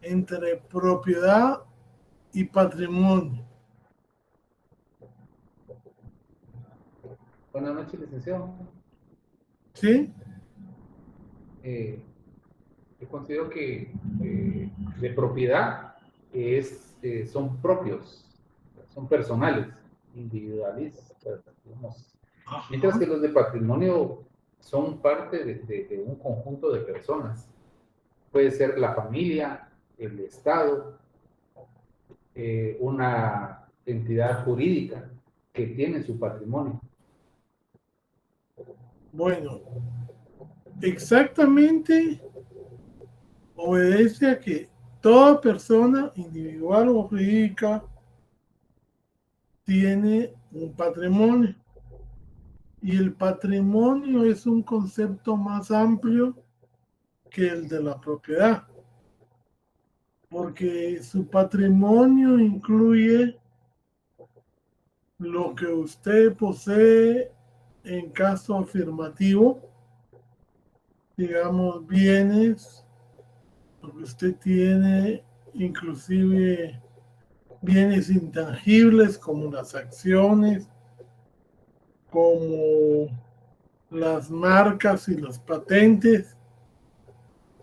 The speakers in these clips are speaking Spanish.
entre propiedad y patrimonio. Buenas noches, licenciado. ¿Sí? Yo considero que de propiedad son propios, son personales, individualistas, digamos. Mientras Ajá. que los de patrimonio son parte de un conjunto de personas. Puede ser la familia, el Estado, una entidad jurídica que tiene su patrimonio. Bueno, exactamente obedece a que toda persona, individual o jurídica, tiene un patrimonio. Y el patrimonio es un concepto más amplio que el de la propiedad, porque su patrimonio incluye lo que usted posee en caso afirmativo, digamos bienes, lo que usted tiene, inclusive bienes intangibles como las acciones, como las marcas y las patentes,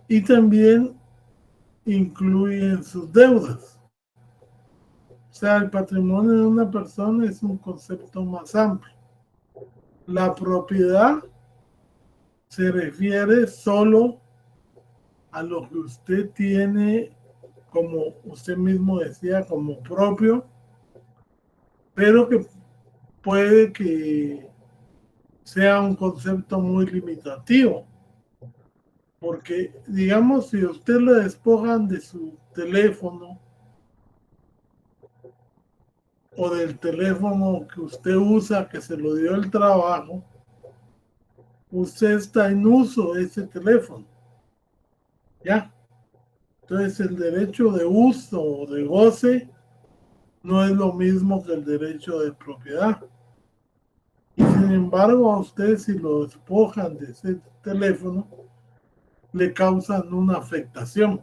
y también incluyen sus deudas. O sea, el patrimonio de una persona es un concepto más amplio. La propiedad se refiere solo a lo que usted tiene, como usted mismo decía, como propio, pero que puede que sea un concepto muy limitativo. Porque, digamos, si usted le despojan de su teléfono o del teléfono que usted usa, que se lo dio el trabajo, usted está en uso de ese teléfono, ¿ya? Entonces el derecho de uso o de goce no es lo mismo que el derecho de propiedad. Y sin embargo a usted si lo despojan de ese teléfono, le causan una afectación.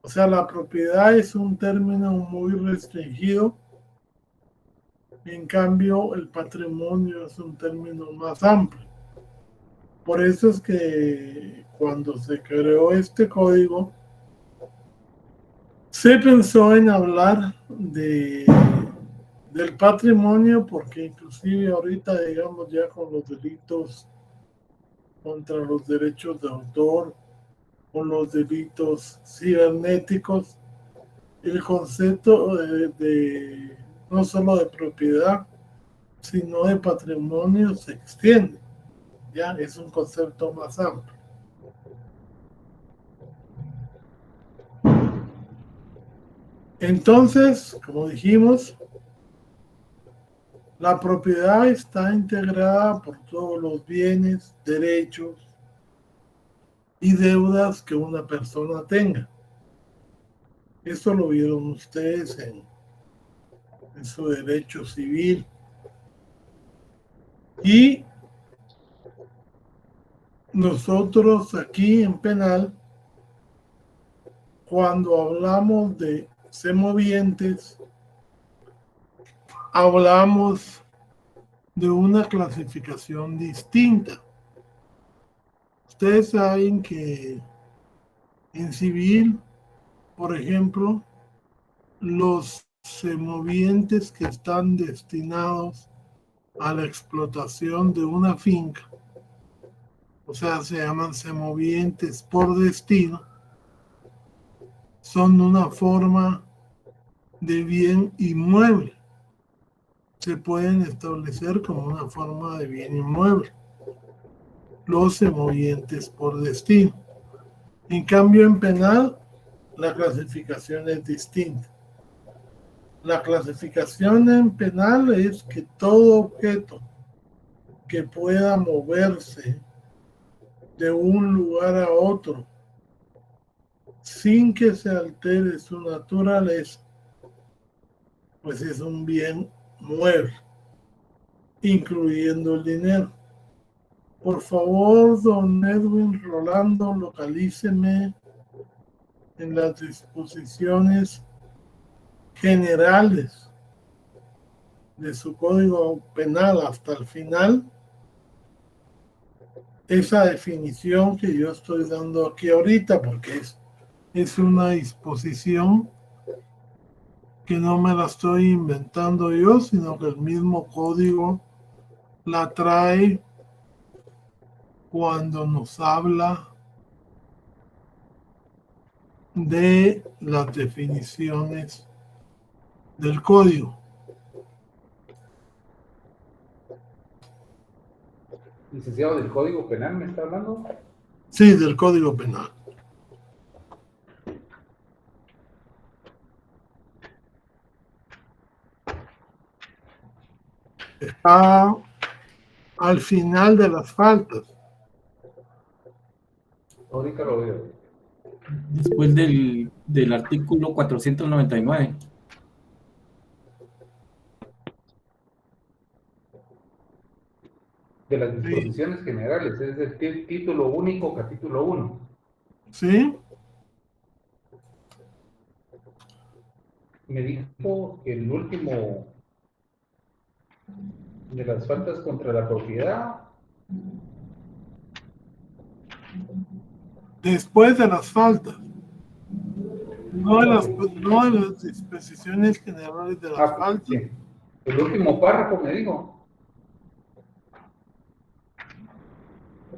O sea, la propiedad es un término muy restringido. En cambio, el patrimonio es un término más amplio. Por eso es que cuando se creó este código, se pensó en hablar del patrimonio porque inclusive ahorita, digamos, ya con los delitos contra los derechos de autor, con los delitos cibernéticos, el concepto no solo de propiedad, sino de patrimonio se extiende. Ya es un concepto más amplio. Entonces, como dijimos, la propiedad está integrada por todos los bienes, derechos y deudas que una persona tenga. Esto lo vieron ustedes en su derecho civil. Y nosotros aquí en penal, cuando hablamos de semovientes, hablamos de una clasificación distinta. Ustedes saben que en civil, por ejemplo, los semovientes que están destinados a la explotación de una finca, o sea, se llaman semovientes por destino, son una forma de bien inmueble. Se pueden establecer como una forma de bien inmueble los semovientes por destino. En cambio, en penal, la clasificación es distinta. La clasificación en penal es que todo objeto que pueda moverse de un lugar a otro sin que se altere su naturaleza, pues es un bien mueble, incluyendo el dinero. Por favor, don Edwin Rolando, localíceme en las disposiciones generales de su código penal hasta el final, esa definición que yo estoy dando aquí ahorita, porque es una disposición que no me la estoy inventando yo, sino que el mismo código la trae cuando nos habla de las definiciones del código. Licenciado, del Código Penal me está hablando. Sí, del código penal. Está al final de las faltas. Ahorita lo veo. Después del artículo 499. De las Sí, disposiciones generales, es del título único, capítulo 1. sí, Me dijo que el último de las faltas contra la propiedad, después de las faltas. No de las disposiciones generales de las faltas. sí, el último párrafo me dijo,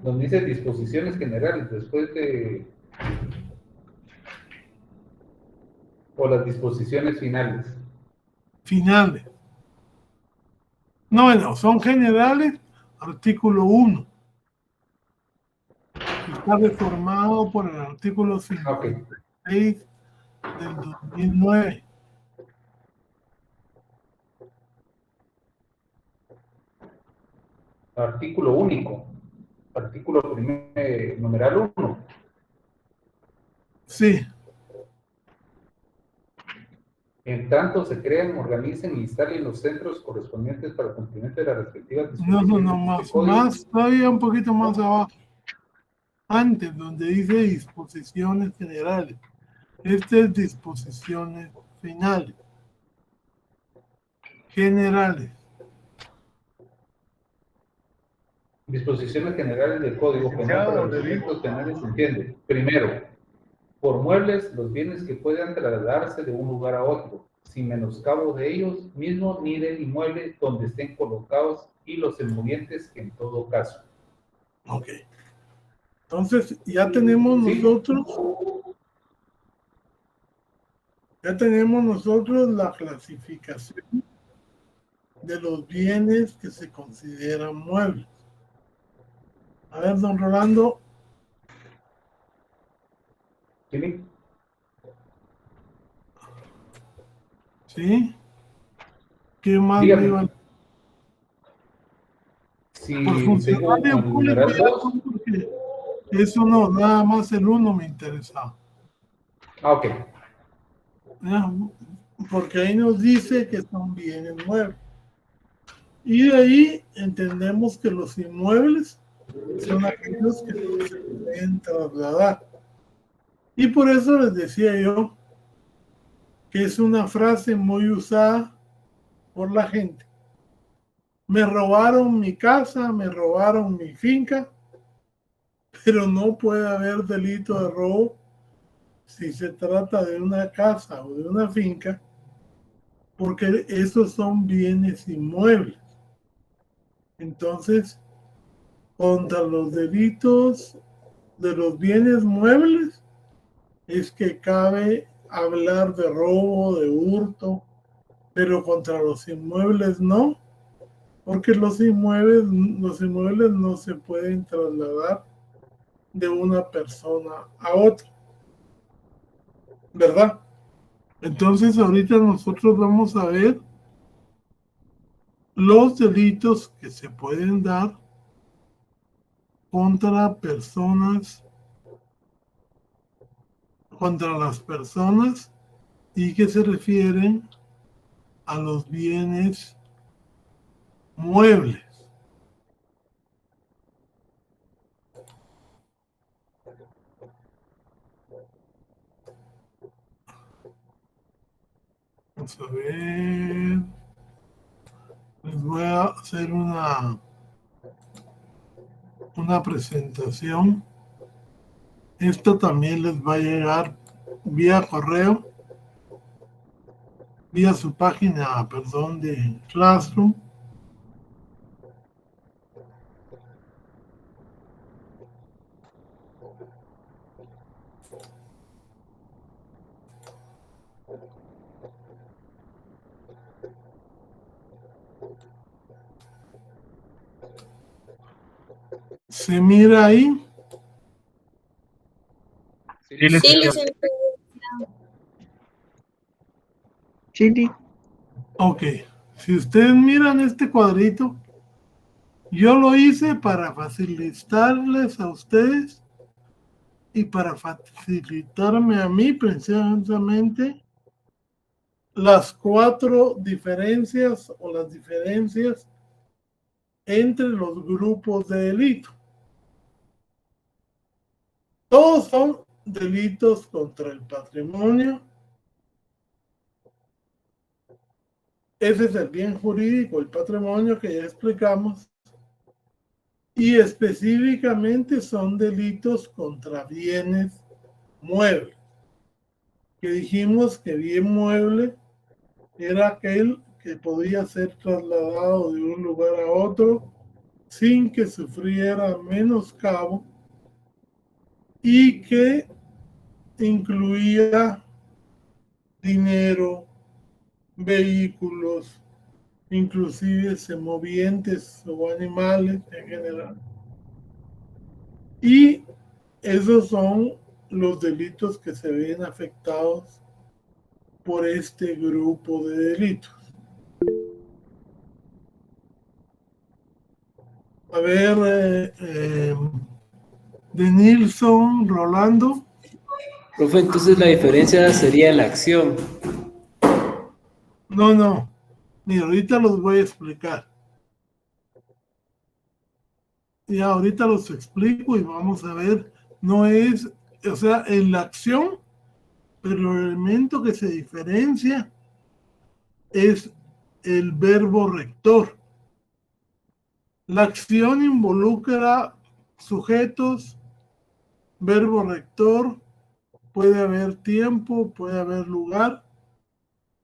donde dice disposiciones generales, después de, o las disposiciones finales. Finales. No, son generales, artículo 1. Está reformado por el artículo Ok, 56 del 2009. artículo único, artículo primer, numeral 1. Sí, En tanto se crean, organicen e instalen los centros correspondientes para el cumplimiento de las respectivas no, disposiciones de este código. más, todavía un poquito más abajo. Antes, donde dice disposiciones generales. Este es disposiciones finales. Generales. Disposiciones generales del Código Penal para los efectos penales se entiende. Primero, por muebles, los bienes que puedan trasladarse de un lugar a otro, sin menoscabo de ellos mismos ni del inmueble donde estén colocados y los emolientes en todo caso. Ok. Entonces, ya tenemos nosotros la clasificación de los bienes que se consideran muebles. A ver, don Rolando. ¿Sí? ¿Sí? ¿Qué más me Dígame, iban? Por si tengo funcionario el público numeral ya 2. no, porque eso no, nada más el 1 me interesaba. Ok. Ya, porque ahí nos dice que son bienes muebles. Y de ahí entendemos que los inmuebles son aquellos que no se pueden trasladar. Y por eso les decía yo que es una frase muy usada por la gente. Me robaron mi casa, me robaron mi finca, pero no puede haber delito de robo si se trata de una casa o de una finca, porque esos son bienes inmuebles. Entonces, contra los delitos de los bienes muebles es que cabe hablar de robo, de hurto, pero contra los inmuebles no, porque los inmuebles no se pueden trasladar de una persona a otra, ¿verdad? Entonces ahorita nosotros vamos a ver los delitos que se pueden dar contra personas, contra las personas y que se refieren a los bienes muebles. Vamos a ver. Les voy a hacer una presentación. Esto también les va a llegar vía correo, vía su página, perdón, de Classroom. ¿Se mira ahí? Sí, Sí, licenciado. Sí. Ok. Si ustedes miran este cuadrito, yo lo hice para facilitarles a ustedes y para facilitarme a mí precisamente las 4 diferencias o las diferencias entre los grupos de delito. Todos son delitos contra el patrimonio. Ese es el bien jurídico, el patrimonio que ya explicamos. Y específicamente son delitos contra bienes muebles. Que dijimos que bien mueble era aquel que podía ser trasladado de un lugar a otro sin que sufriera menoscabo y que incluía dinero, vehículos, inclusive semovientes o animales en general. Y esos son los delitos que se ven afectados por este grupo de delitos. A ver, de Nilsson, Rolando. Profe, entonces la diferencia sería la acción. No. Mira, ahorita los voy a explicar. Y ahorita los explico y vamos a ver. No es, o sea, en la acción, pero el elemento que se diferencia es el verbo rector. La acción involucra sujetos, verbo rector, puede haber tiempo, puede haber lugar,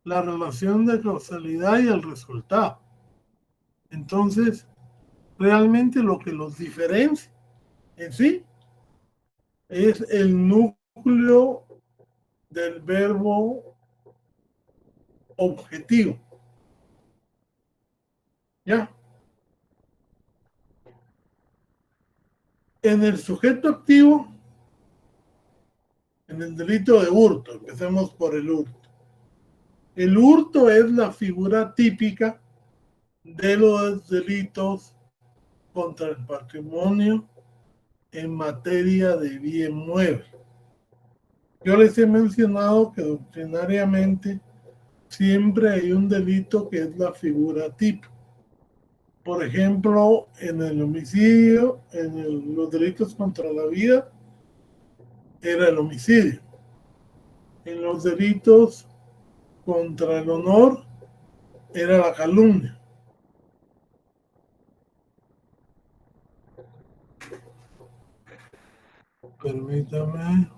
la relación de causalidad y el resultado. Entonces, realmente lo que los diferencia en sí es el núcleo del verbo objetivo. ¿Ya? En el sujeto activo, en el delito de hurto, empecemos por el hurto. El hurto es la figura típica de los delitos contra el patrimonio en materia de bien mueble. Yo les he mencionado que doctrinariamente siempre hay un delito que es la figura tipo. Por ejemplo, en el homicidio, los delitos contra la vida, era el homicidio. En los delitos contra el honor, era la calumnia. Permítame.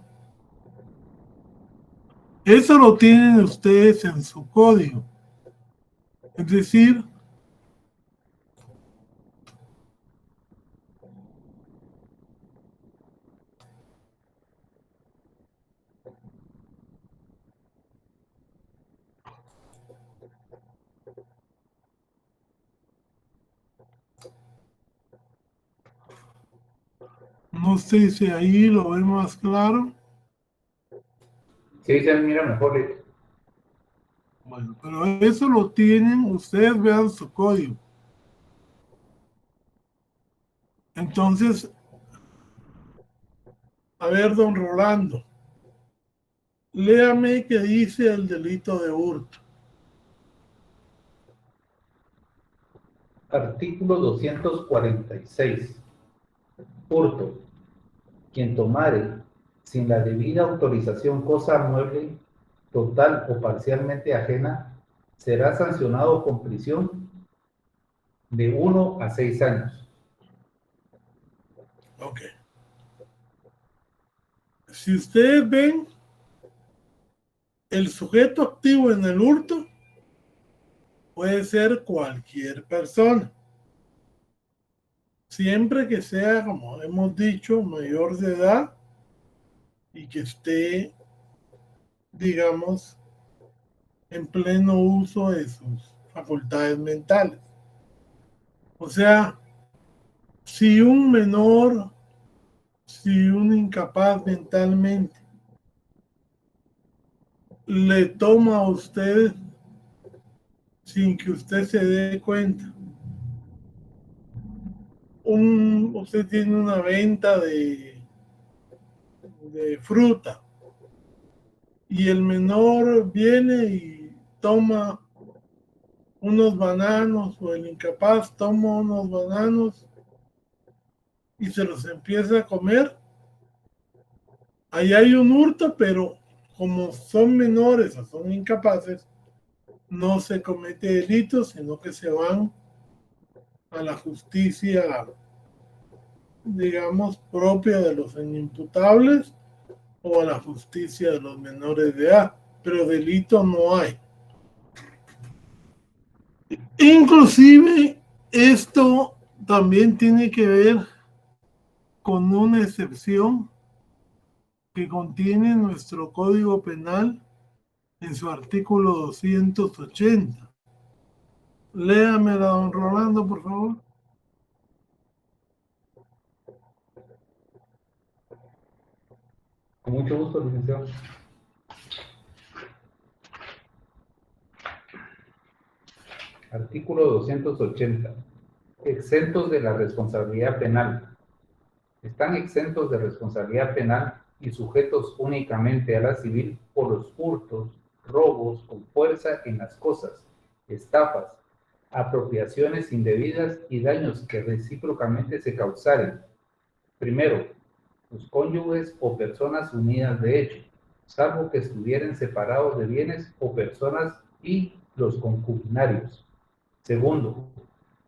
Eso lo tienen ustedes en su código. Es decir, no sé si ahí lo ven más claro. Sí, se mira mejor. Bueno, pero eso lo tienen, ustedes vean su código. Entonces, a ver, don Rolando, léame qué dice el delito de hurto. Artículo 246. Hurto. Quien tomare sin la debida autorización cosa mueble, total o parcialmente ajena será sancionado con prisión de 1 a 6 años. Ok. Si ustedes ven, el sujeto activo en el hurto puede ser cualquier persona, siempre que sea, como hemos dicho, mayor de edad y que esté, digamos, en pleno uso de sus facultades mentales. O sea, si un menor, si un incapaz mentalmente le toma a usted sin que usted se dé cuenta, usted tiene una venta de fruta y el menor viene y toma unos bananos, o el incapaz toma unos bananos y se los empieza a comer, ahí hay un hurto, pero como son menores o son incapaces, no se comete delito, sino que se van a la justicia, digamos, propia de los inimputables o a la justicia de los menores de edad, pero delito no hay. Inclusive, esto también tiene que ver con una excepción que contiene nuestro Código Penal en su artículo 280. Léamela, don Rolando, por favor. Con mucho gusto, licenciado. Artículo 280. Exentos de la responsabilidad penal. Están exentos de responsabilidad penal y sujetos únicamente a la civil por los hurtos, robos con fuerza en las cosas, estafas, apropiaciones indebidas y daños que recíprocamente se causaren. Primero, los cónyuges o personas unidas de hecho, salvo que estuvieren separados de bienes o personas, y los concubinarios. Segundo,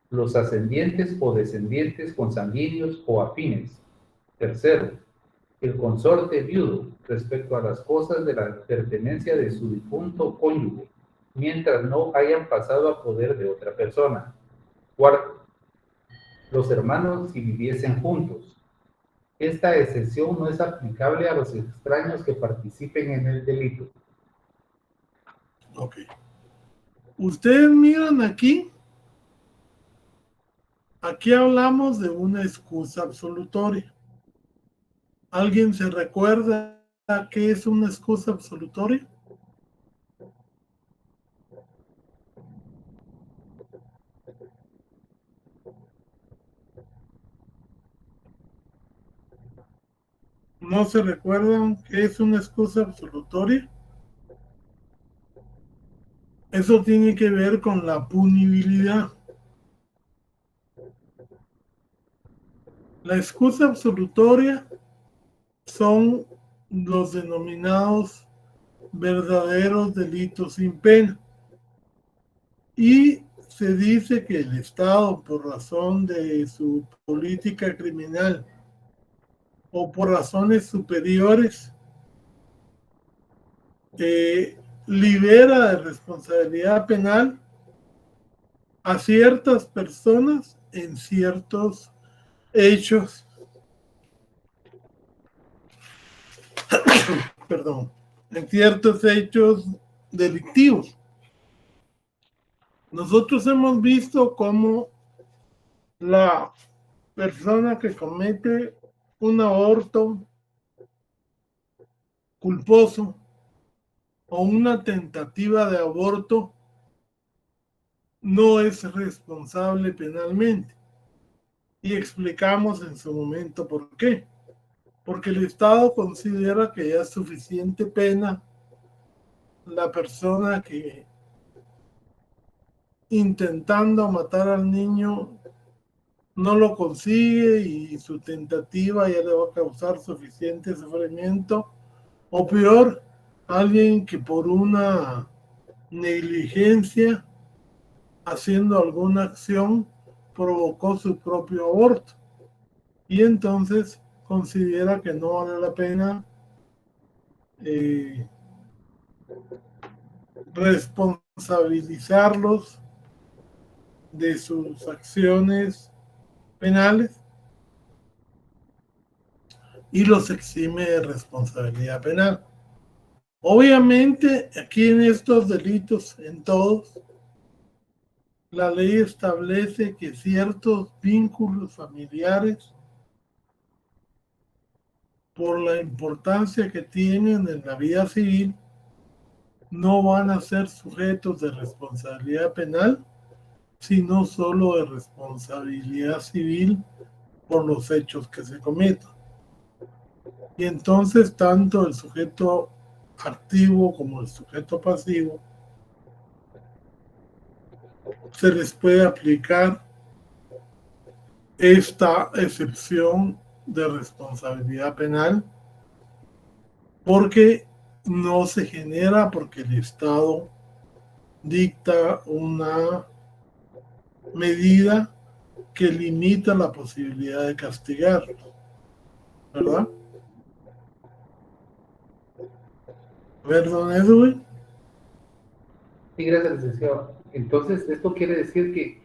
los ascendientes o descendientes consanguíneos o afines. Tercero, el consorte viudo respecto a las cosas de la pertenencia de su difunto cónyuge, mientras no hayan pasado a poder de otra persona. Cuarto, los hermanos si viviesen juntos. Esta excepción no es aplicable a los extraños que participen en el delito. Ok. Ustedes miran aquí hablamos de una excusa absolutoria. ¿Alguien se recuerda qué es una excusa absolutoria? ¿No se recuerdan qué es una excusa absolutoria? Eso tiene que ver con la punibilidad. La excusa absolutoria son los denominados verdaderos delitos sin pena. Y se dice que el Estado, por razón de su política criminal o por razones superiores, libera de responsabilidad penal a ciertas personas en ciertos hechos, perdón, en ciertos hechos delictivos. Nosotros hemos visto cómo la persona que comete un aborto culposo o una tentativa de aborto no es responsable penalmente. Y explicamos en su momento por qué. Porque el Estado considera que ya es suficiente pena la persona que, intentando matar al niño, no lo consigue y su tentativa ya le va a causar suficiente sufrimiento, o peor, alguien que por una negligencia, haciendo alguna acción, provocó su propio aborto. Y entonces considera que no vale la pena responsabilizarlos de sus acciones penales y los exime de responsabilidad penal. Obviamente, aquí en estos delitos, en todos, la ley establece que ciertos vínculos familiares, por la importancia que tienen en la vida civil, no van a ser sujetos de responsabilidad penal, sino solo de responsabilidad civil por los hechos que se cometan. Y entonces tanto el sujeto activo como el sujeto pasivo se les puede aplicar esta excepción de responsabilidad penal porque no se genera porque el Estado dicta una medida que limita la posibilidad de castigarlo, ¿verdad? ¿Verdad, Edwin? Sí, gracias, licenciado. Entonces, esto quiere decir que,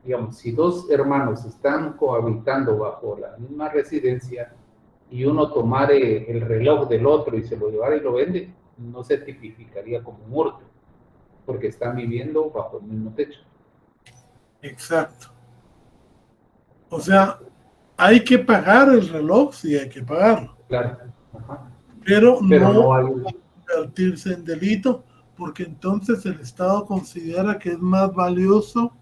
digamos, si dos hermanos están cohabitando bajo la misma residencia y uno tomare el reloj del otro y se lo llevara y lo vende, no se tipificaría como un hurto, porque están viviendo bajo el mismo techo. Exacto. O sea, hay que pagar el reloj, sí hay que pagarlo, Claro. Ajá. pero Pero no no hay... convertirse en delito, porque entonces el Estado considera que es más valioso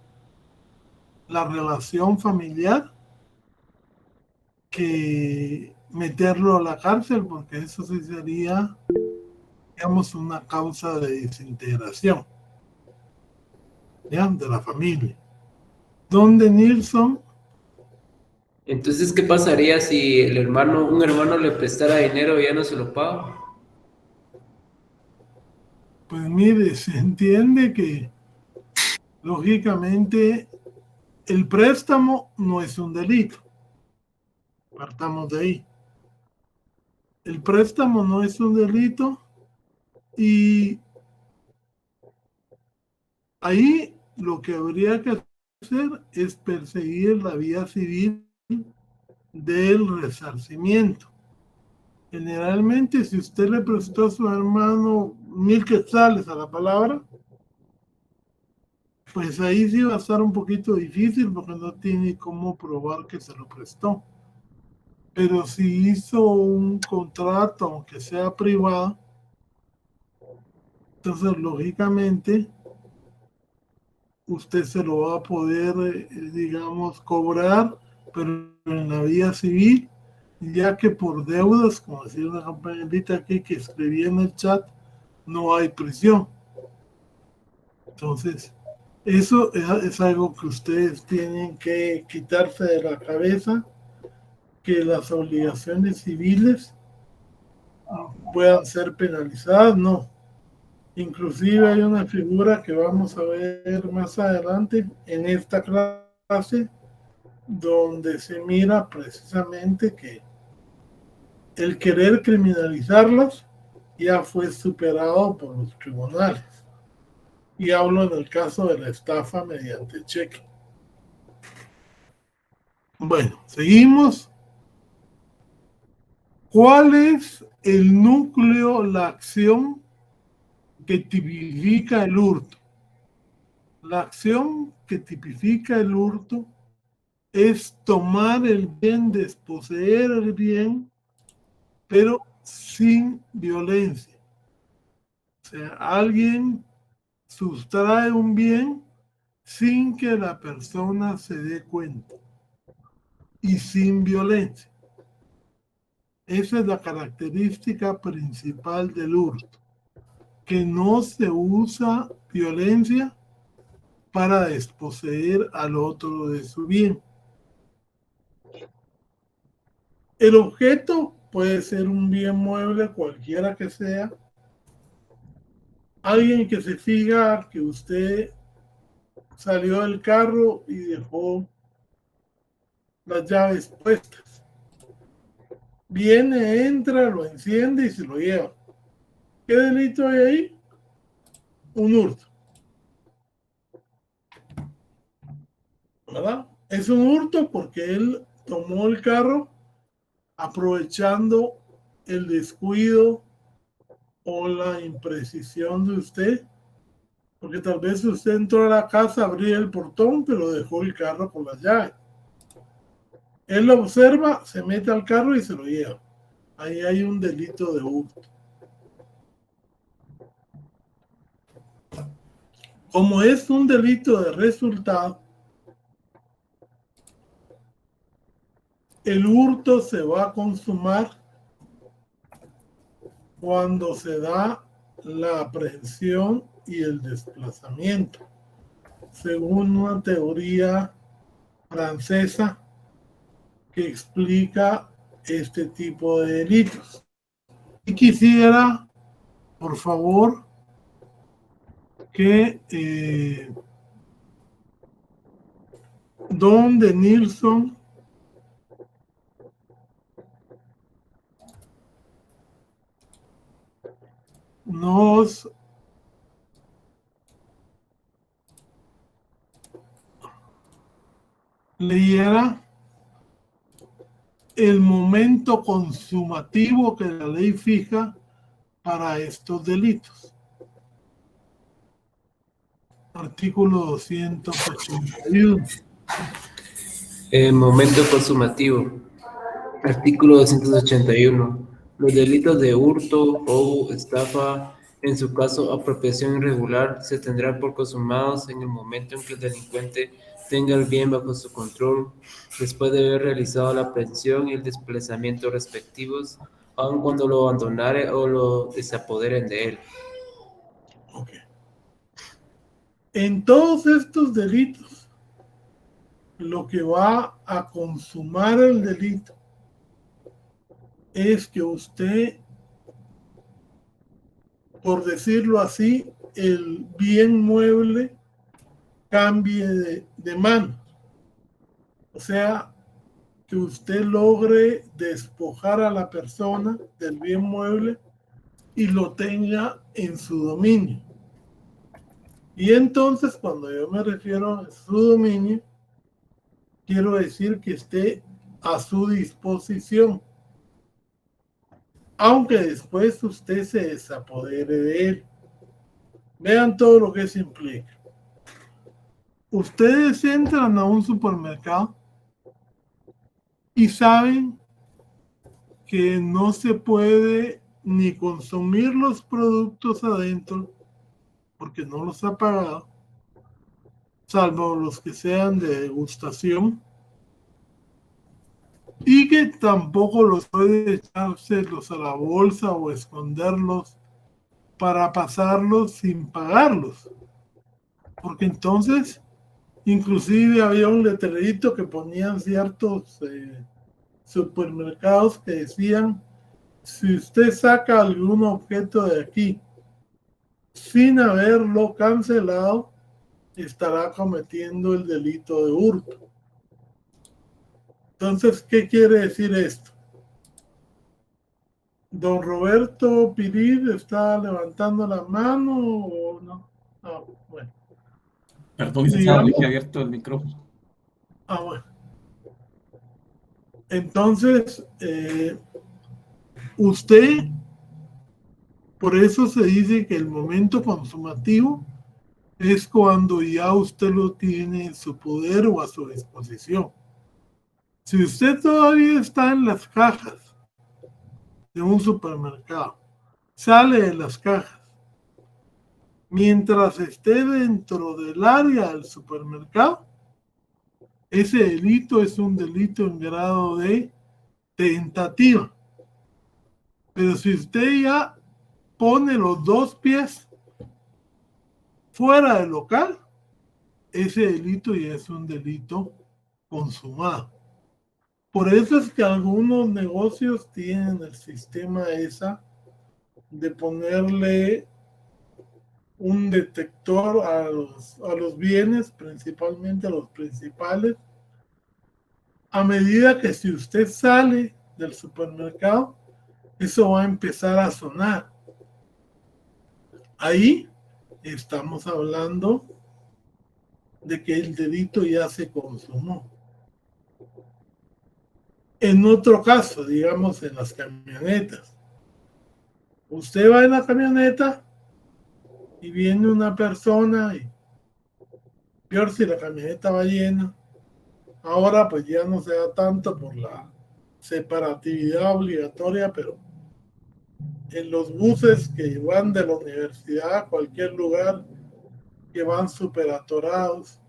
la relación familiar que meterlo a la cárcel, porque eso sí sería, digamos, una causa de desintegración, ¿ya? De la familia. Donde Nilsson, Entonces, ¿qué pasaría si un hermano le prestara dinero y ya no se lo paga? pues mire, se entiende que lógicamente el préstamo no es un delito. Partamos de ahí. El préstamo no es un delito y ahí lo que habría que hacer es perseguir la vía civil del resarcimiento. Generalmente, si usted le prestó a su hermano 1,000 quetzales a la palabra, pues ahí sí va a estar un poquito difícil porque no tiene cómo probar que se lo prestó. Pero si hizo un contrato, aunque sea privado, entonces lógicamente usted se lo va a poder, digamos, cobrar, pero en la vía civil, ya que por deudas, como decía una compañerita aquí que escribía en el chat, no hay prisión. Entonces, eso es algo que ustedes tienen que quitarse de la cabeza, que las obligaciones civiles puedan ser penalizadas, no. Inclusive hay una figura que vamos a ver más adelante en esta clase, donde se mira precisamente que el querer criminalizarlas ya fue superado por los tribunales. Y hablo en el caso de la estafa mediante cheque. Bueno, seguimos. ¿Cuál es el núcleo, la acción que tipifica el hurto? La acción que tipifica el hurto es tomar el bien, desposeer el bien, pero sin violencia. O sea, alguien sustrae un bien sin que la persona se dé cuenta y sin violencia. Esa es la característica principal del hurto, que no se usa violencia para desposeer al otro de su bien. El objeto puede ser un bien mueble, cualquiera que sea, Alguien que se fija que usted salió del carro y dejó las llaves puestas. Viene, entra, lo enciende y se lo lleva. ¿Qué delito hay ahí? Un hurto. ¿Verdad? Es un hurto porque él tomó el carro aprovechando el descuido o la imprecisión de usted, porque tal vez usted entró a la casa, abrió el portón, pero dejó el carro con las llaves. Él lo observa, se mete al carro y se lo lleva. Ahí hay un delito de hurto. Como es un delito de resultado, el hurto se va a consumar cuando se da la aprehensión y el desplazamiento, según una teoría francesa que explica este tipo de delitos. Y quisiera, por favor, que Don de Nilsson nos leyera el momento consumativo que la ley fija para estos delitos. Artículo 281. Momento consumativo. Artículo 281. Los delitos de hurto, robo, estafa, en su caso apropiación irregular, se tendrán por consumados en el momento en que el delincuente tenga el bien bajo su control, después de haber realizado la aprehensión y el desplazamiento respectivos, aun cuando lo abandonare o lo desapoderen de él. Okay. En todos estos delitos, lo que va a consumar el delito es que usted, por decirlo así, el bien mueble cambie de mano. O sea, que usted logre despojar a la persona del bien mueble y lo tenga en su dominio. Y entonces, cuando yo me refiero a su dominio, quiero decir que esté a su disposición, aunque después usted se desapodere de él. Vean todo lo que eso implica. Ustedes entran a un supermercado y saben que no se puede ni consumir los productos adentro porque no los ha pagado, salvo los que sean de degustación, y que tampoco los puede echárselos a la bolsa o esconderlos para pasarlos sin pagarlos, porque entonces inclusive había un letrerito que ponían ciertos supermercados que decían: si usted saca algún objeto de aquí sin haberlo cancelado, estará cometiendo el delito de hurto. Entonces, ¿qué quiere decir esto? Don Roberto Pirid está levantando la mano o no. No, bueno. Perdón, licenciado, le he abierto el micrófono. Bueno. Entonces, usted, por eso se dice que el momento consumativo es cuando ya usted lo tiene en su poder o a su disposición. Si usted todavía está en las cajas de un supermercado, sale de las cajas, mientras esté dentro del área del supermercado, ese delito es un delito en grado de tentativa. Pero si usted ya pone los dos pies fuera del local, ese delito ya es un delito consumado. Por eso es que algunos negocios tienen el sistema esa de ponerle un detector a los bienes, principalmente a los principales, a medida que si usted sale del supermercado, eso va a empezar a sonar. Ahí estamos hablando de que el delito ya se consumó. En otro caso, digamos en las camionetas, usted va en la camioneta y viene una persona y peor si la camioneta va llena. Ahora pues ya no se da tanto por la separatividad obligatoria, pero en los buses que van de la universidad a cualquier lugar, que van súper atorados,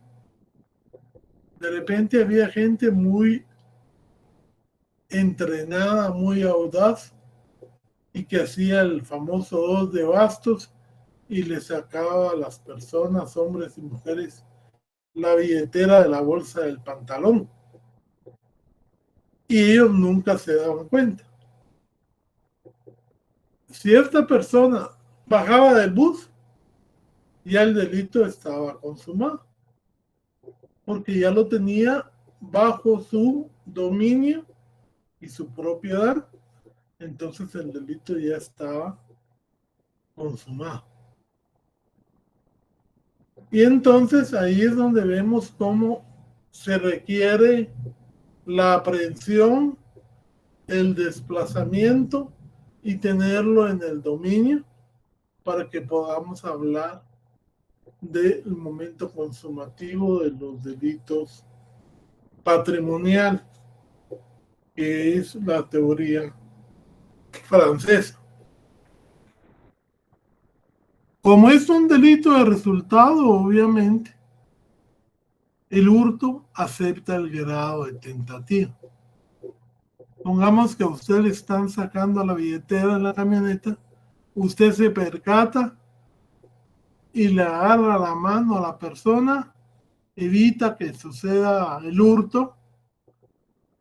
de repente había gente muy entrenada, muy audaz, y que hacía el famoso 2 de bastos y le sacaba a las personas, hombres y mujeres, la billetera de la bolsa del pantalón. Y ellos nunca se daban cuenta. Si esta persona bajaba del bus, ya el delito estaba consumado, porque ya lo tenía bajo su dominio y su propiedad, entonces el delito ya estaba consumado. Y entonces ahí es donde vemos cómo se requiere la aprehensión, el desplazamiento y tenerlo en el dominio para que podamos hablar del momento consumativo de los delitos patrimoniales, que es la teoría francesa. Como es un delito de resultado, obviamente, el hurto acepta el grado de tentativa. Pongamos que a usted le están sacando la billetera de la camioneta, usted se percata y le agarra la mano a la persona, evita que suceda el hurto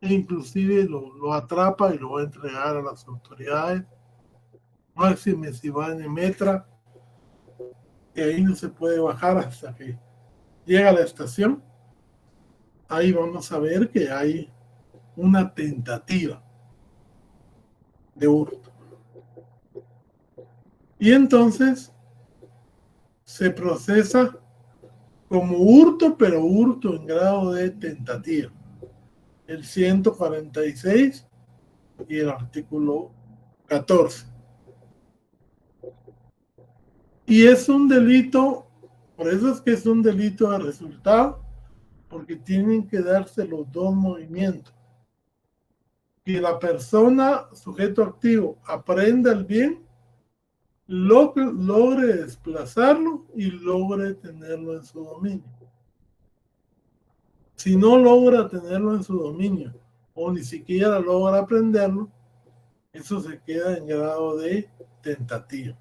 e inclusive lo atrapa y lo va a entregar a las autoridades. Máxime si va en el metro, que ahí no se puede bajar hasta que llega a la estación. Ahí vamos a ver que hay una tentativa de hurto. Y entonces se procesa como hurto, pero hurto en grado de tentativa. El 146 y el artículo 14. Y es un delito, por eso es que es un delito de resultado, porque tienen que darse los dos movimientos. Que la persona, sujeto activo, aprenda el bien, logre desplazarlo y logre tenerlo en su dominio. Si no logra tenerlo en su dominio o ni siquiera logra aprenderlo, eso se queda en grado de tentativa.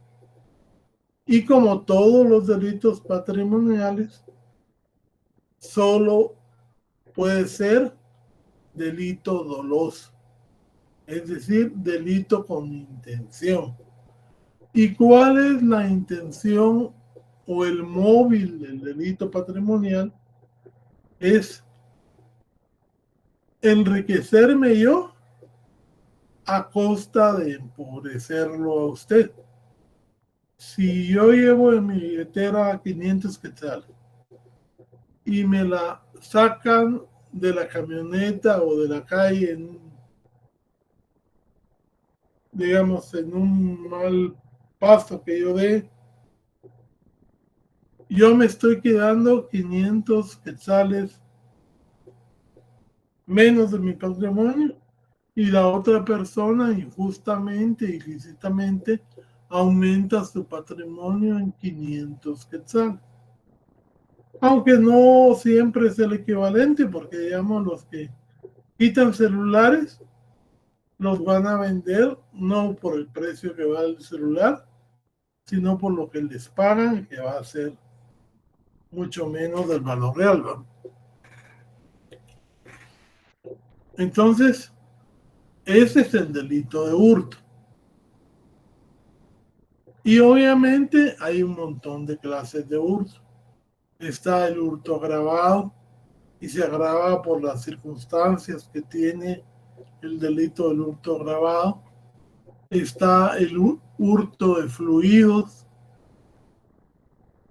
Y como todos los delitos patrimoniales, solo puede ser delito doloso, es decir, delito con intención. ¿Y cuál es la intención o el móvil del delito patrimonial? Es enriquecerme yo a costa de empobrecerlo a usted. Si yo llevo en mi billetera 500 quetzales y me la sacan de la camioneta o de la calle digamos, en un mal paso que yo dé, yo me estoy quedando 500 quetzales menos de mi patrimonio y la otra persona injustamente, ilícitamente, aumenta su patrimonio en 500 quetzales. Aunque no siempre es el equivalente, porque digamos los que quitan celulares los van a vender no por el precio que va el celular, sino por lo que les pagan, que va a ser mucho menos del valor real, ¿no? Entonces, ese es el delito de hurto. Y obviamente hay un montón de clases de hurto. Está el hurto agravado y se agrava por las circunstancias que tiene el delito del hurto agravado. Está el hurto de fluidos,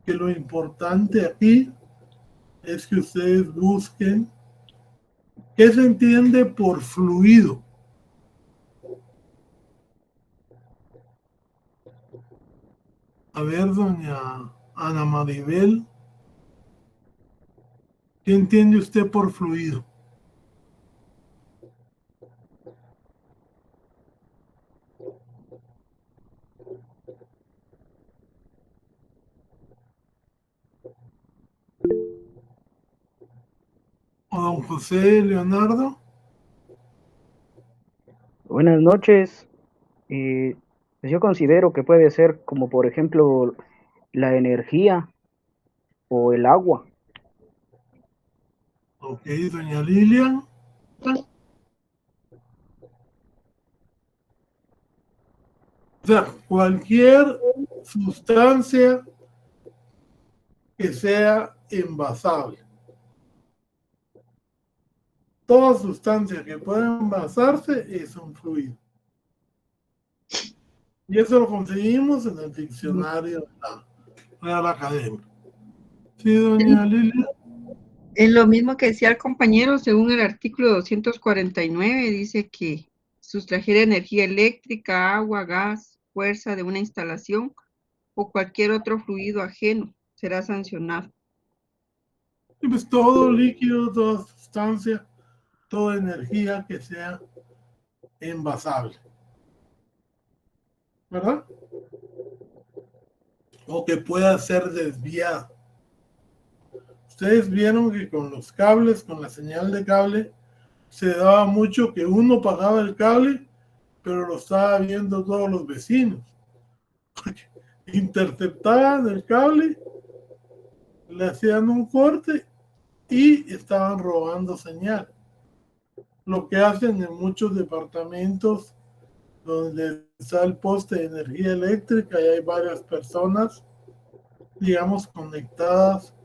que lo importante aquí es que ustedes busquen qué se entiende por fluido. A ver, doña Ana Maribel, ¿qué entiende usted por fluido? ¿O don José Leonardo? Buenas noches. Pues yo considero que puede ser como por ejemplo la energía o el agua. Ok, doña Lilian. O sea, cualquier sustancia que sea envasable. Toda sustancia que pueda envasarse es un fluido. Y eso lo conseguimos en el diccionario de la Real Academia. Sí, doña Lilia. Es lo mismo que decía el compañero, según el artículo 249, dice que sustraer energía eléctrica, agua, gas, fuerza de una instalación o cualquier otro fluido ajeno será sancionado. Y pues todo líquido, toda sustancia, toda energía que sea envasable. ¿Verdad? O que pueda ser desviada. Ustedes vieron que con los cables, con la señal de cable, se daba mucho que uno pagaba el cable, pero lo estaba viendo todos los vecinos. Interceptaban el cable, le hacían un corte y estaban robando señal. Lo que hacen en muchos departamentos donde está el poste de energía eléctrica y hay varias personas, digamos, conectadas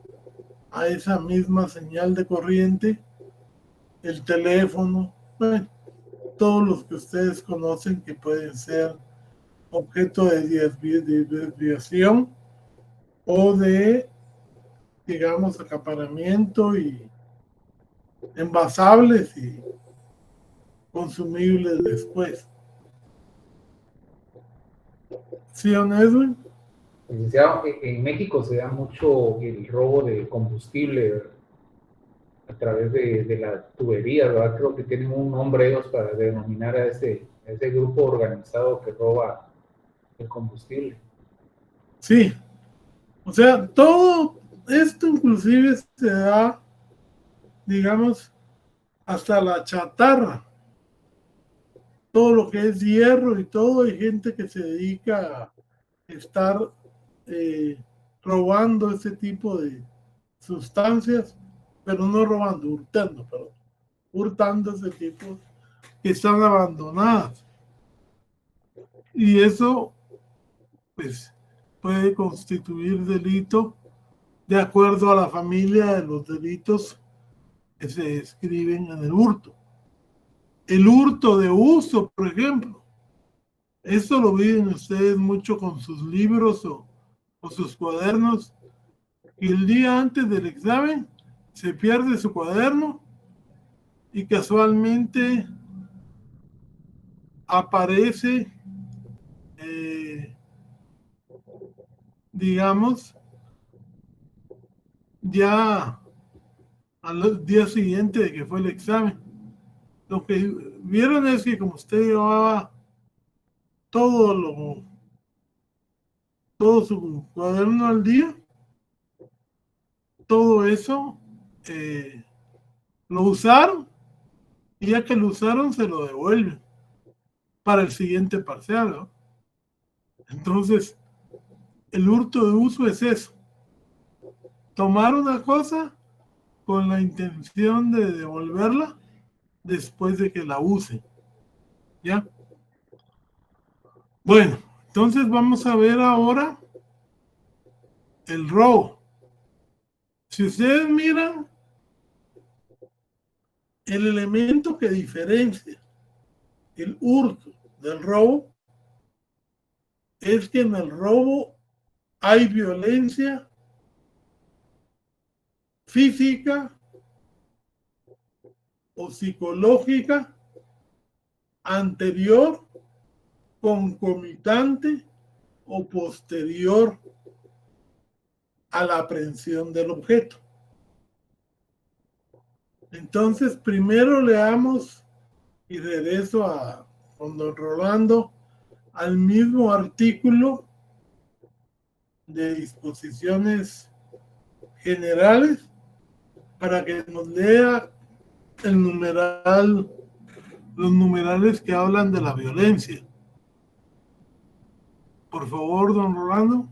a esa misma señal de corriente, el teléfono, bueno, todos los que ustedes conocen que pueden ser objeto de desviación o de, digamos, acaparamiento y envasables y consumibles después. ¿Sí, don Edwin? Licenciado, en México se da mucho el robo de combustible a través de la tubería, ¿verdad? Creo que tienen un nombre ellos para denominar a ese grupo organizado que roba el combustible. Sí, o sea, todo esto inclusive se da, digamos, hasta la chatarra. Todo lo que es hierro y todo, hay gente que se dedica a estar robando ese tipo de sustancias, pero no robando, hurtando, perdón, hurtando ese tipo que están abandonadas. Y eso, pues, puede constituir delito de acuerdo a la familia de los delitos que se describen en el hurto. El hurto de uso, por ejemplo, eso lo viven ustedes mucho con sus libros o sus cuadernos, y el día antes del examen se pierde su cuaderno y casualmente aparece, digamos, ya al día siguiente de que fue el examen. Lo que vieron es que como usted llevaba todo su cuaderno al día, todo eso lo usaron, y ya que lo usaron se lo devuelven para el siguiente parcial, ¿no? Entonces, el hurto de uso es eso: tomar una cosa con la intención de devolverla después de que la use. ¿Ya? Bueno, Entonces vamos a ver ahora el robo. Si ustedes miran, el elemento que diferencia el hurto del robo es que en el robo hay violencia física o psicológica anterior, concomitante o posterior a la aprehensión del objeto. Entonces, primero leamos y regreso con don Rolando al mismo artículo de disposiciones generales para que nos lea el numeral, los numerales que hablan de la violencia. Por favor, don Rolando.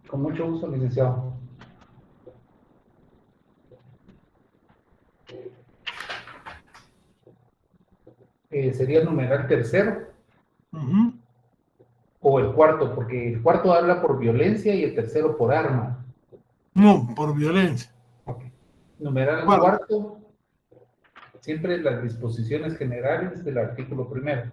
Con mucho gusto, licenciado. Sería el numeral tercero o el cuarto, porque el cuarto habla por violencia y el tercero por arma. No, por violencia. Okay. Numeral cuarto, siempre las disposiciones generales del artículo primero.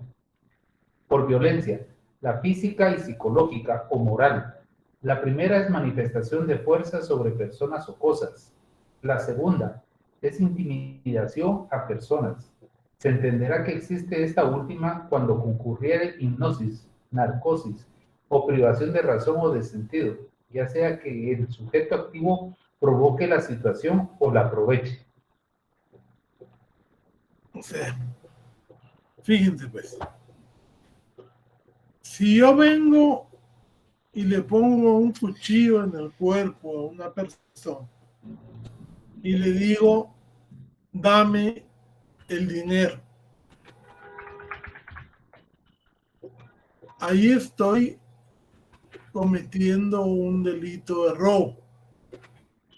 Por violencia, la física y psicológica o moral. La primera es manifestación de fuerza sobre personas o cosas. La segunda es intimidación a personas. Se entenderá que existe esta última cuando concurriere hipnosis, narcosis o privación de razón o de sentido, ya sea que el sujeto activo provoque la situación o la aproveche. O sea, fíjense pues, si yo vengo y le pongo un cuchillo en el cuerpo a una persona y le digo, dame el dinero, ahí estoy cometiendo un delito de robo.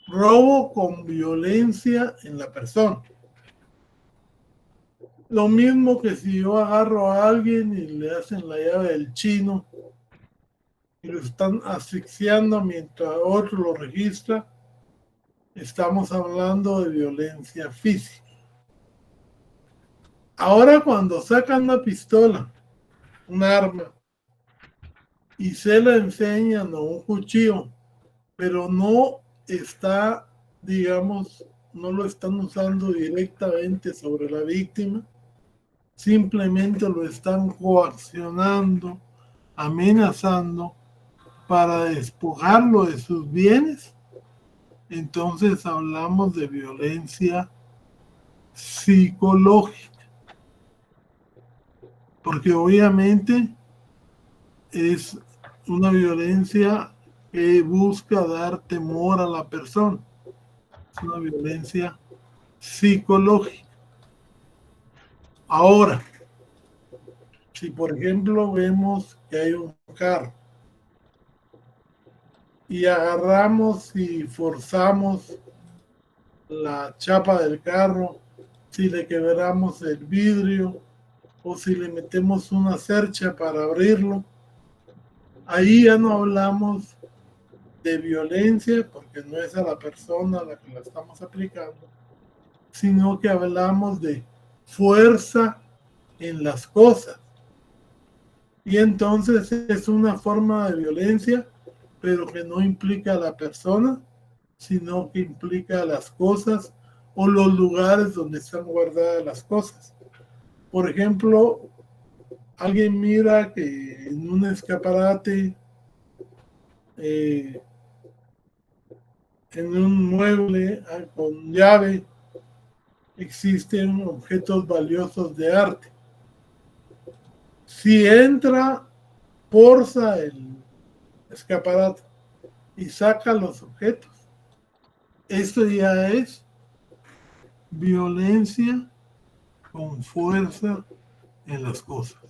Robo con violencia en la persona. Lo mismo que si yo agarro a alguien y le hacen la llave del chino y lo están asfixiando mientras otro lo registra, estamos hablando de violencia física. Ahora cuando sacan una pistola, un arma, y se la enseñan o un cuchillo, pero no está, digamos, no lo están usando directamente sobre la víctima, simplemente lo están coaccionando, amenazando para despojarlo de sus bienes, entonces hablamos de violencia psicológica, porque obviamente es una violencia que busca dar temor a la persona, es una violencia psicológica. Ahora, si por ejemplo vemos que hay un carro y agarramos y forzamos la chapa del carro, si le quebramos el vidrio o si le metemos una cercha para abrirlo, ahí ya no hablamos de violencia porque no es a la persona a la que la estamos aplicando, sino que hablamos de fuerza en las cosas. Y entonces es una forma de violencia, pero que no implica a la persona, sino que implica a las cosas o los lugares donde están guardadas las cosas. Por ejemplo, alguien mira que en un escaparate, en un mueble con llave, existen objetos valiosos de arte. Si entra, forza el escaparate y saca los objetos, esto ya es violencia con fuerza en las cosas.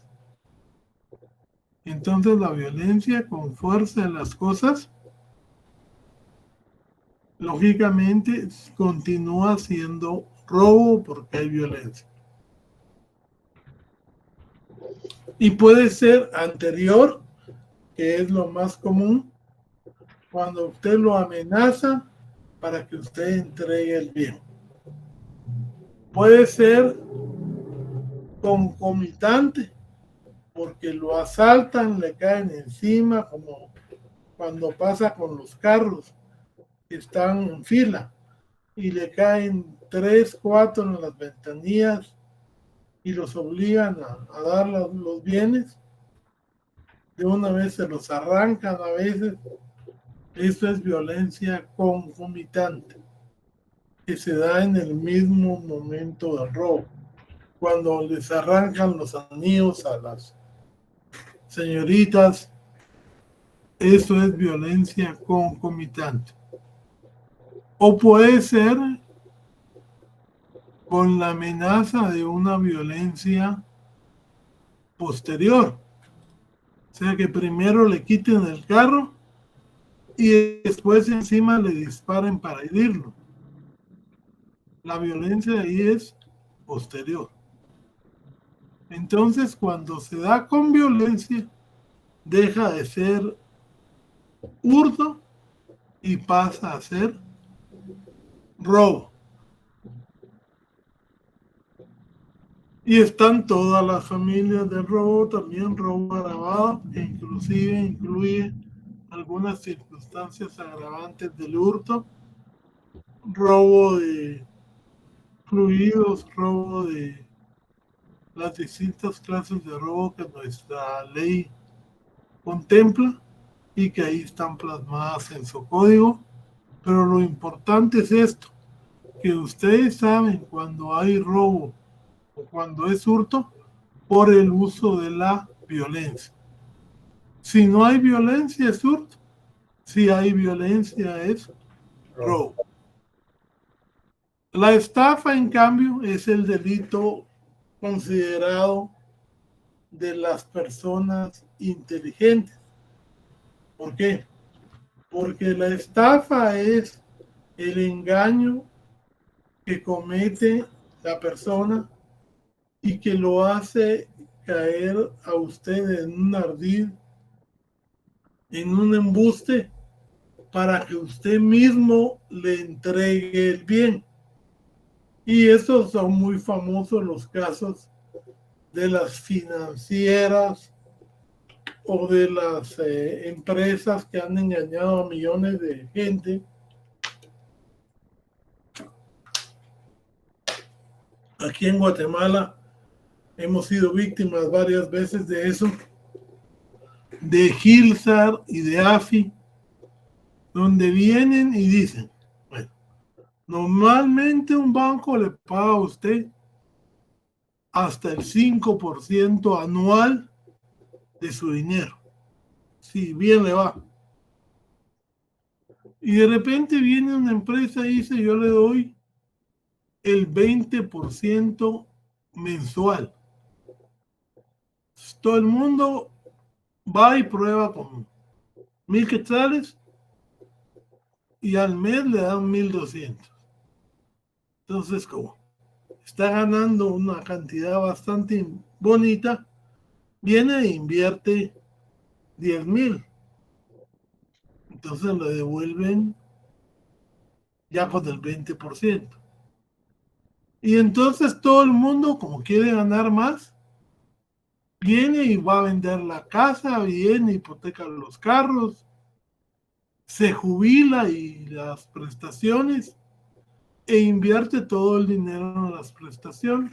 Entonces la violencia con fuerza en las cosas, lógicamente, continúa siendo robo porque hay violencia. Y puede ser anterior, que es lo más común, cuando usted lo amenaza para que usted entregue el bien. Puede ser concomitante, porque lo asaltan, le caen encima, como cuando pasa con los carros que están en fila y le caen 3, 4 en las ventanillas y los obligan a dar los bienes. De una vez se los arrancan a veces. Esto es violencia concomitante, que se da en el mismo momento del robo. Cuando les arrancan los anillos a las señoritas, eso es violencia concomitante. O puede ser con la amenaza de una violencia posterior. O sea, que primero le quiten el carro y después encima le disparen para herirlo. La violencia ahí es posterior. Entonces, cuando se da con violencia, deja de ser hurto y pasa a ser robo. Y están todas las familias del robo, también robo agravado, que inclusive incluye algunas circunstancias agravantes del hurto, robo de fluidos, robo de las distintas clases de robo que nuestra ley contempla y que ahí están plasmadas en su código. Pero lo importante es esto, que ustedes saben cuando hay robo o cuando es hurto por el uso de la violencia. Si no hay violencia es hurto, si hay violencia es robo. La estafa, en cambio, es el delito considerado de las personas inteligentes. ¿Por qué? Porque la estafa es el engaño que comete la persona y que lo hace caer a usted en un ardid, en un embuste, para que usted mismo le entregue el bien. Y esos son muy famosos los casos de las financieras o de las empresas que han engañado a millones de gente. Aquí en Guatemala hemos sido víctimas varias veces de eso, de Gilsar y de AFI, donde vienen y dicen, bueno, normalmente un banco le paga a usted hasta el 5% anual de su dinero, si bien le va. Y de repente viene una empresa y dice, yo le doy el 20% mensual. Todo el mundo va y prueba con 1,000 quetzales y al mes le dan 1,200. Entonces, como está ganando una cantidad bastante bonita, viene e invierte 10,000. Entonces le devuelven ya con el 20%. Y entonces todo el mundo, como quiere ganar más, viene y va a vender la casa, viene, hipoteca los carros, se jubila y las prestaciones e invierte todo el dinero en las prestaciones.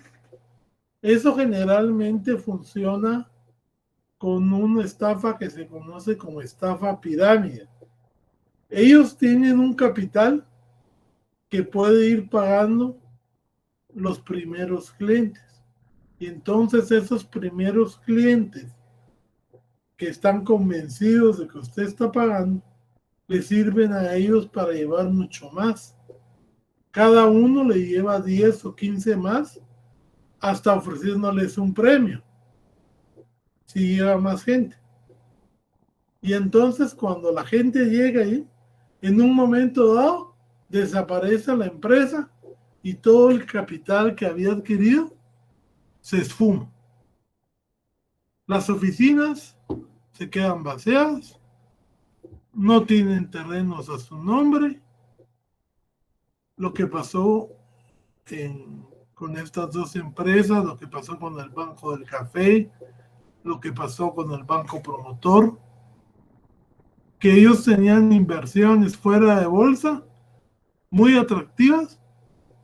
Eso generalmente funciona con una estafa que se conoce como estafa pirámide. Ellos tienen un capital que puede ir pagando los primeros clientes. Y entonces esos primeros clientes que están convencidos de que usted está pagando, le sirven a ellos para llevar mucho más. Cada uno le lleva 10 o 15 más, hasta ofreciéndoles un premio, si lleva más gente. Y entonces cuando la gente llega ahí, en un momento dado, desaparece la empresa y todo el capital que había adquirido se esfuma. Las oficinas se quedan vacías, no tienen terrenos a su nombre. Lo que pasó con estas dos empresas, lo que pasó con el Banco del Café, lo que pasó con el Banco Promotor, que ellos tenían inversiones fuera de bolsa muy atractivas,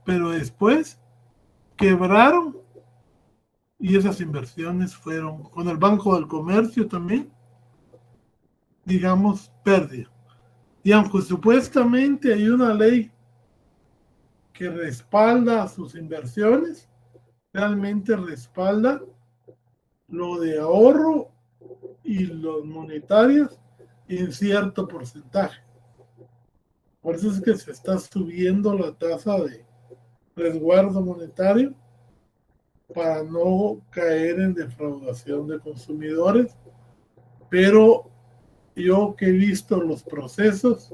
pero después quebraron y esas inversiones fueron, con el Banco del Comercio también, digamos, pérdida. Y aunque supuestamente hay una ley que respalda sus inversiones, realmente respalda lo de ahorro y los monetarios en cierto porcentaje. Por eso es que se está subiendo la tasa de resguardo monetario para no caer en defraudación de consumidores. Pero yo que he visto los procesos,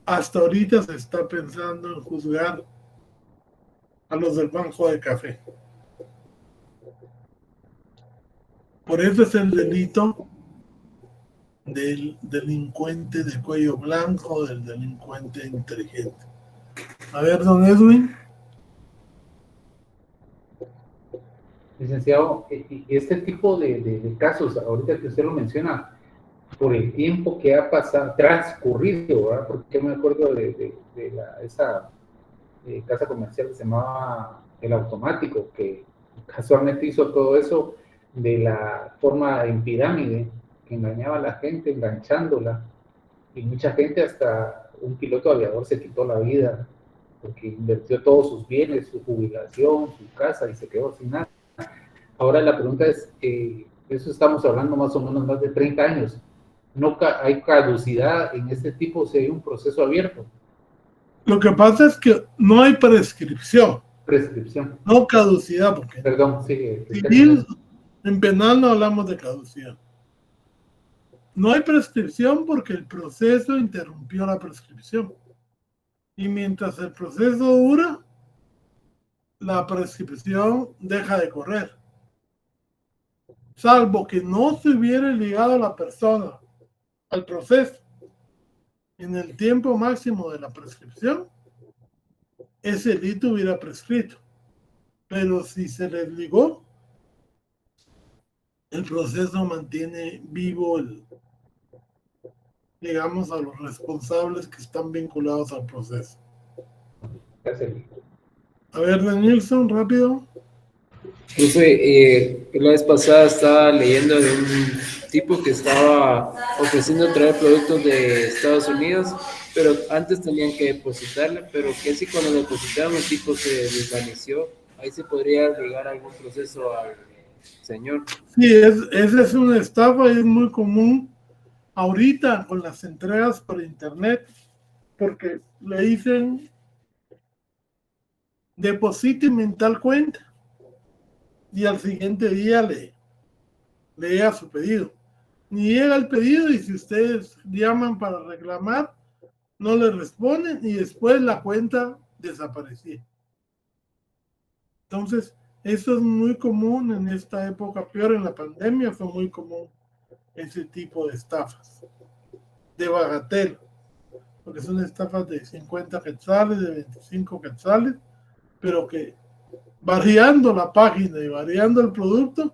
hasta ahorita se está pensando en juzgar a los del Banco de Café. Por eso es el delito del delincuente de cuello blanco, del delincuente inteligente. A ver, don Edwin. Licenciado, este tipo de casos, ahorita que usted lo menciona, por el tiempo que ha pasado, transcurrido, ¿verdad? Porque yo me acuerdo de esa casa comercial que se llamaba El Automático, que casualmente hizo todo eso de la forma en pirámide, que engañaba a la gente, enganchándola, y mucha gente, hasta un piloto aviador, se quitó la vida, porque invirtió todos sus bienes, su jubilación, su casa, y se quedó sin nada. Ahora la pregunta es, eso estamos hablando más o menos más de 30 años. No hay caducidad en este tipo si hay un proceso abierto. Lo que pasa es que no hay prescripción. Prescripción. No caducidad, porque Perdón, sí. civil, en penal no hablamos de caducidad. No hay prescripción porque el proceso interrumpió la prescripción. Y mientras el proceso dura, la prescripción deja de correr. Salvo que no se hubiera ligado la persona al proceso en el tiempo máximo de la prescripción, ese delito hubiera prescrito. Pero si se les ligó, el proceso mantiene vivo, digamos, a los responsables que están vinculados al proceso. A ver, Danielson, rápido. Profe, la vez pasada estaba leyendo de un tipo que estaba ofreciendo traer productos de Estados Unidos, pero antes tenían que depositarle, pero que si cuando depositaron el tipo se desvaneció, ahí se podría llegar a algún proceso al señor. Sí, esa es una estafa y es muy común ahorita con las entregas por internet, porque le dicen deposíteme en tal cuenta y al siguiente día le llega su pedido. Ni llega el pedido y si ustedes llaman para reclamar, no le responden y después la cuenta desaparecía. Entonces, eso es muy común en esta época, peor en la pandemia, fue muy común ese tipo de estafas, de bagatela, porque son estafas de 50 quetzales, de 25 quetzales, pero que variando la página y variando el producto,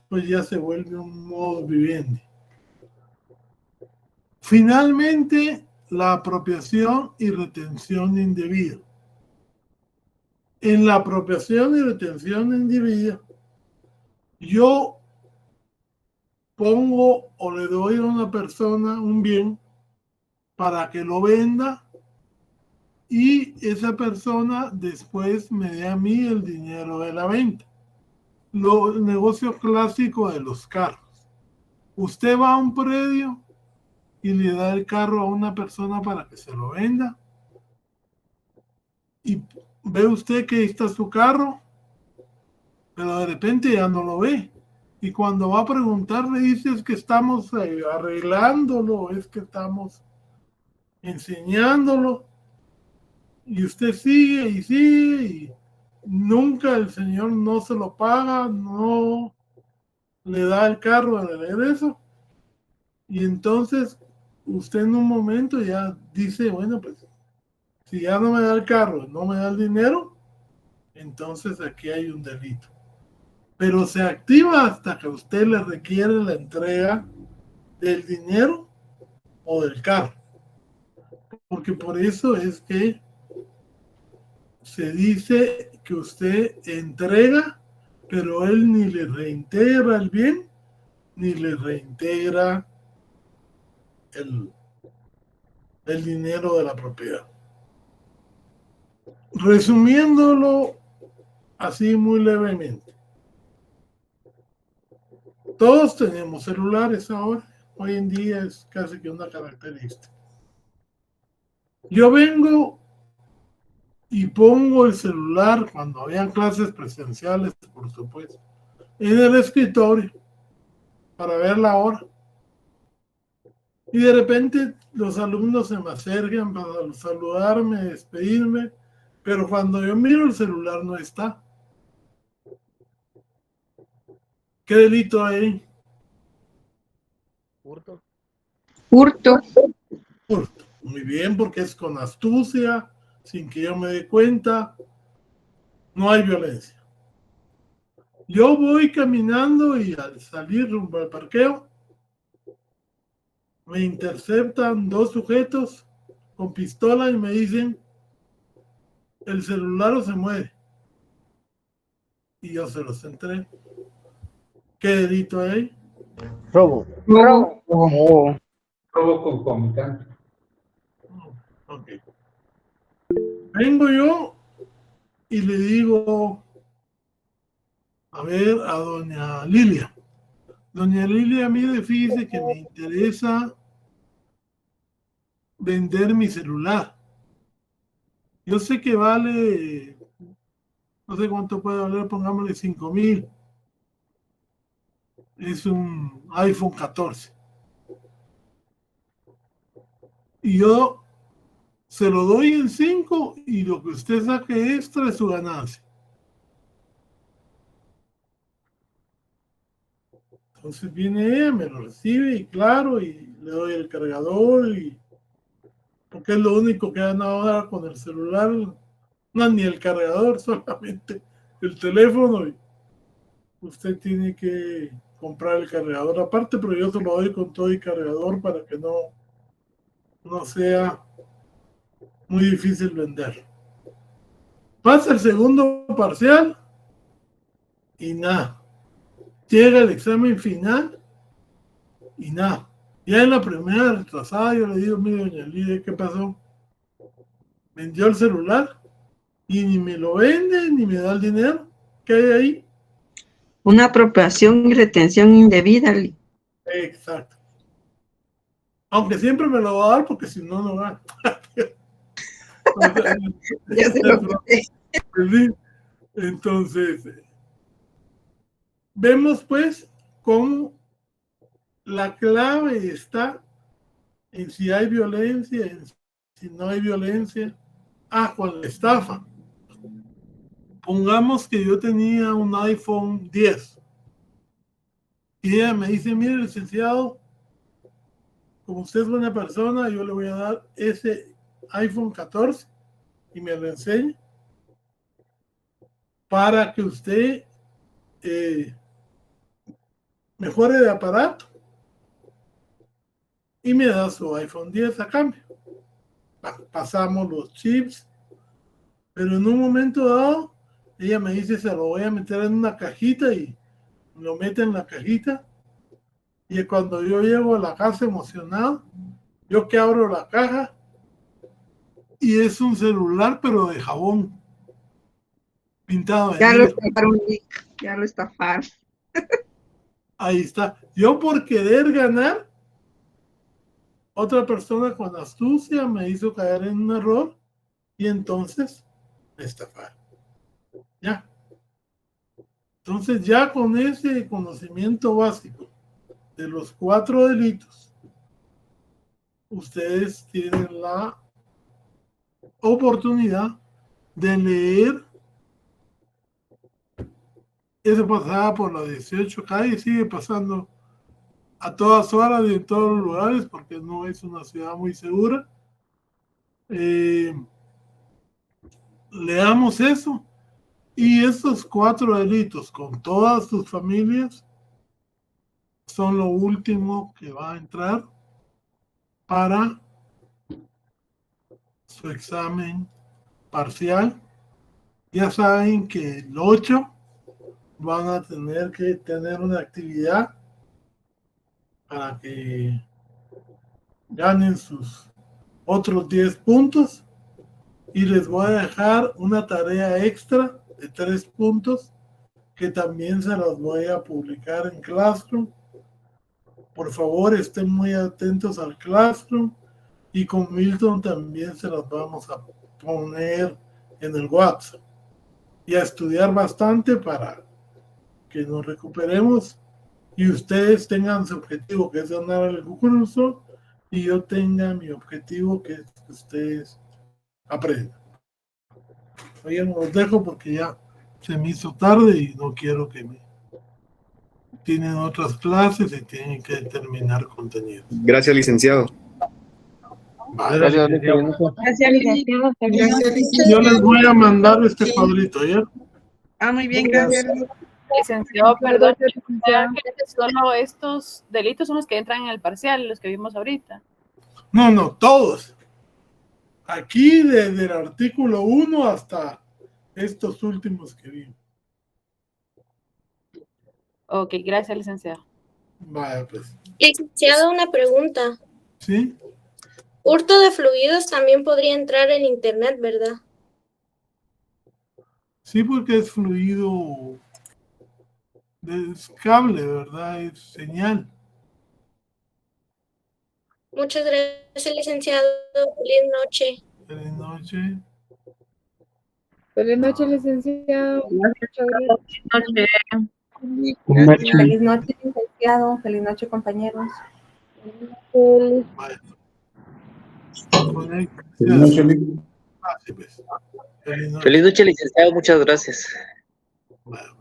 pues ya se vuelve un modo vivendi. Finalmente, la apropiación y retención indebida. En la apropiación y retención indebida, yo pongo o le doy a una persona un bien para que lo venda y esa persona después me dé a mí el dinero de la venta. El negocio clásico de los carros. Usted va a un predio y le da el carro a una persona para que se lo venda y ve usted que ahí está su carro, pero de repente ya no lo ve. Y cuando va a preguntar le dice es que estamos arreglándolo, es que estamos enseñándolo. Y usted sigue y sigue y nunca el señor no se lo paga, no le da el carro de regreso y entonces usted en un momento ya dice, bueno, pues si ya no me da el carro, no me da el dinero, entonces aquí hay un delito. Pero se activa hasta que usted le requiere la entrega del dinero o del carro. Porque por eso es que se dice que usted entrega, pero él ni le reintegra el bien, ni le reintegra el dinero de la propiedad. Resumiéndolo así muy levemente, todos tenemos celulares ahora, hoy en día es casi que una característica. Yo vengo y pongo el celular cuando habían clases presenciales, por supuesto, en el escritorio para ver la hora. Y de repente los alumnos se me acercan para saludarme, despedirme, pero cuando yo miro el celular no está. ¿Qué delito hay? Hurto. Hurto. Muy bien, porque es con astucia, sin que yo me dé cuenta. No hay violencia. Yo voy caminando y al salir rumbo al parqueo, me interceptan dos sujetos con pistola y me dicen, el celular o se muere. Y yo se los entrego. ¿Qué delito hay? Robo. Robo. Oh, Robo concomitante. Ok. Vengo yo y le digo, a ver, a doña Lilia. Doña Lilia, mire, fíjese que me interesa vender mi celular. Yo sé que vale, no sé cuánto puede valer, pongámosle 5,000. Es un iPhone 14. Y yo se lo doy en 5 y lo que usted saque extra es su ganancia. Entonces viene ella, me lo recibe y claro, y le doy el cargador y porque es lo único que han ahora con el celular, no ni el cargador, solamente el teléfono y usted tiene que comprar el cargador aparte, pero yo se lo doy con todo el cargador para que no sea muy difícil vender. Pasa el segundo parcial y nada. Llega el examen final y nada. Ya en la primera retrasada yo le digo, mire, doña Lidia, ¿qué pasó? Vendió el celular y ni me lo vende ni me da el dinero. ¿Qué hay ahí? Una apropiación y retención indebida. Exacto. Aunque siempre me lo va a dar porque si no, no gana. Ya se lo quité. Entonces, vemos pues cómo la clave está en si hay violencia, en si no hay violencia. Con la estafa. Pongamos que yo tenía un iPhone 10 y ella me dice, mire, licenciado, como usted es buena persona, yo le voy a dar ese iPhone 14 y me lo enseña para que usted mejore de aparato y me da su iPhone 10 a cambio. Pasamos los chips, pero en un momento dado, ella me dice, se lo voy a meter en una cajita y lo mete en la cajita. Y cuando yo llego a la casa emocionado, yo que abro la caja y es un celular, pero de jabón, pintado de Ya lo negro. estafaron, ya lo estafaron. Ahí está. Yo por querer ganar, otra persona con astucia me hizo caer en un error y entonces me estafaron. Ya. Entonces ya con ese conocimiento básico de los 4 delitos, ustedes tienen la oportunidad de leer Eso pasaba por la 18 calle, sigue pasando a todas horas y en todos los lugares porque no es una ciudad muy segura. Leamos eso. Y estos 4 delitos con todas sus familias son lo último que va a entrar para su examen parcial. Ya saben que el 8 van a tener que tener una actividad para que ganen sus otros 10 puntos. Y les voy a dejar una tarea extra de 3 puntos que también se las voy a publicar en Classroom. Por favor, estén muy atentos al Classroom y con Milton también se las vamos a poner en el WhatsApp y a estudiar bastante para que nos recuperemos y ustedes tengan su objetivo, que es ganar el curso, y yo tenga mi objetivo, que es que ustedes aprendan. Oigan, los dejo porque ya se me hizo tarde y no quiero que me... Tienen otras clases y tienen que terminar contenido. Gracias, licenciado. Vale, Gracias, licenciado. licenciado. Gracias, licenciado. Yo les voy a mandar este cuadrito, ¿ya? Muy bien, gracias. Licenciado, perdón, que solo estos delitos son los que entran en el parcial, los que vimos ahorita. No, todos. Aquí desde el artículo 1 hasta estos últimos que vimos. Ok, gracias, licenciado. Vaya, pues. Licenciado, una pregunta. ¿Sí? Hurto de fluidos también podría entrar en internet, ¿verdad? Sí, porque es fluido, es cable, ¿verdad? Es señal. Muchas gracias, licenciado. Feliz noche. Feliz noche. Feliz noche, licenciado. Feliz noche, licenciado. Feliz noche, compañeros. Vaya. Feliz noche, licenciado. Muchas gracias. Bueno.